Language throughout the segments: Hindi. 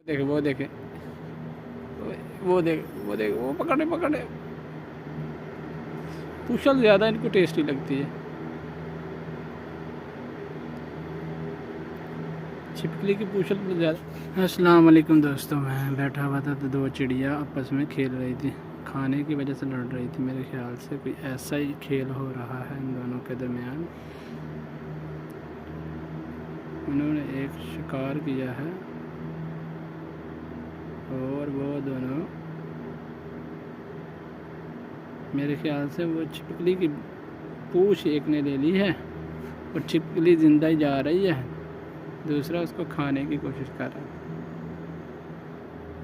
देखे वो देखे वो देख वो देख वो पकड़े पकड़े। पूछल ज़्यादा इनको टेस्टी लगती है। छिपकली की पूछल ज़्यादा। अस्सलाम वालेकुम दोस्तों, मैं बैठा हुआ था तो दो चिड़िया आपस में खेल रही थी। खाने की वजह से लड़ रही थी। मेरे ख्याल से कोई ऐसा ही खेल हो रहा है इन दोनों के दरमियान। उन्होंने एक शिकार किया है और वो दोनों मेरे ख्याल से वो छिपकली की पूछ एक ने ले ली है और छिपकली ज़िंदा ही जा रही है, दूसरा उसको खाने की कोशिश कर रहा है।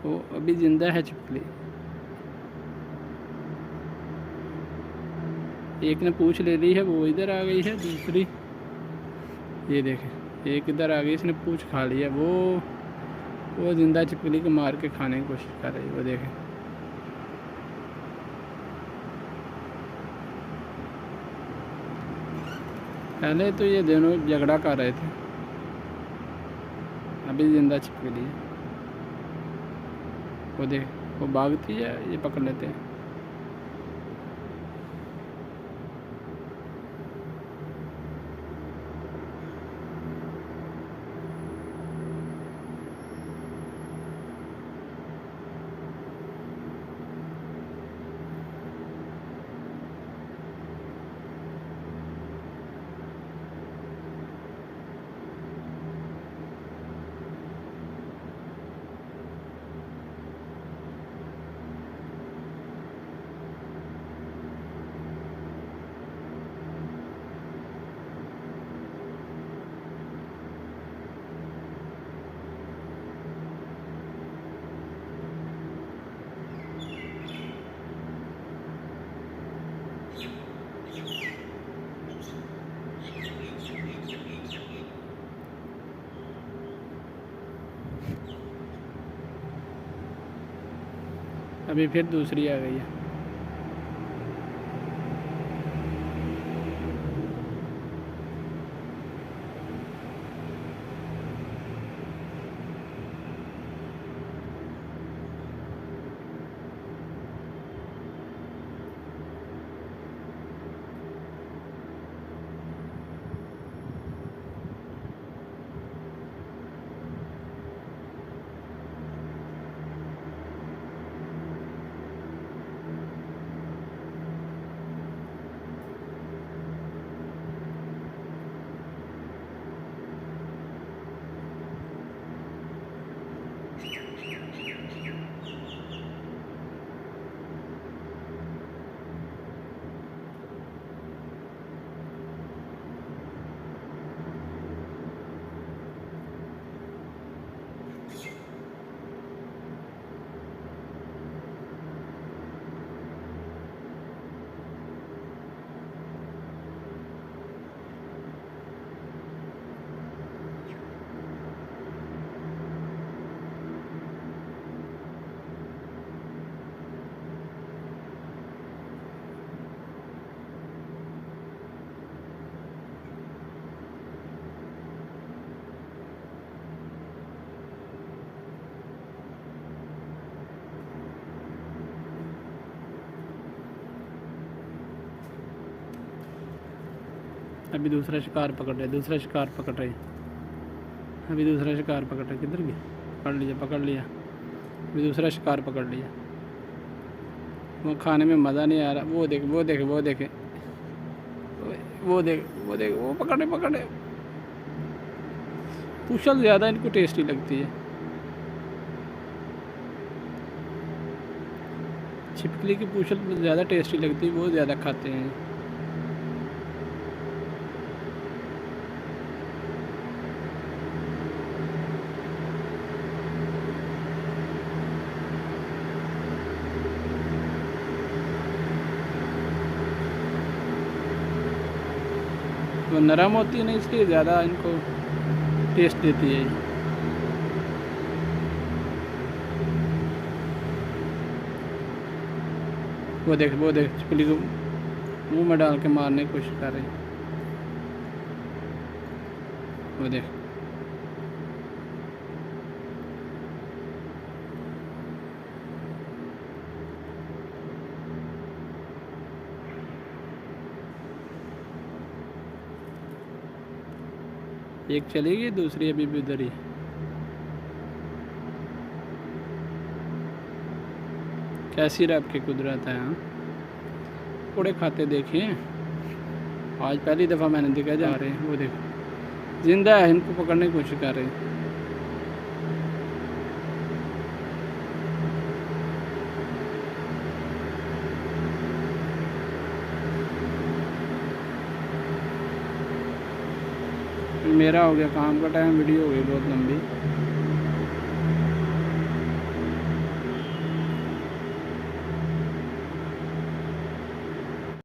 वो अभी ज़िंदा है छिपकली। एक ने पूछ ले ली है, वो इधर आ गई है। दूसरी ये देखें, एक इधर आ गई, इसने पूछ खा लिया। वो ज़िंदा छिपकली को मार के खाने की कोशिश कर रही है। वो देखें, पहले तो ये दोनों झगड़ा कर रहे थे, अभी ज़िंदा छिपकली है। वो देख, वो भागती है, ये पकड़ लेते हैं। अभी फिर दूसरी आ गई है। अभी दूसरा शिकार पकड़ रहे, दूसरा शिकार पकड़ रहे। अभी दूसरा शिकार पकड़ रहे। किधर गया? पकड़ लिया, पकड़ लिया। अभी दूसरा शिकार पकड़ लिया। वो खाने में मज़ा नहीं आ रहा। वो देख वो देख वो देखे वो देख वो देख वो पकड़े पकड़े। पूछल ज़्यादा इनको टेस्टी लगती है। छिपकली की पूछल ज़्यादा टेस्टी लगती है, वो ज़्यादा खाते हैं। वो नरम होती है ना, इसलिए ज़्यादा इनको टेस्ट देती है। वो देख छिपकली को मुंह में डाल के मारने की कोशिश कर रही। वो देख, एक चली गई, दूसरी अभी भी उधर ही। कैसी रब की कुदरत है। हाँ, कोड़े खाते देखे आज पहली दफ़ा मैंने देखा जा रहे हैं। वो देखो जिंदा है, इनको पकड़ने की कोशिश कर रहे हैं। मेरा हो गया काम का टाइम, वीडियो हो गई बहुत लंबी।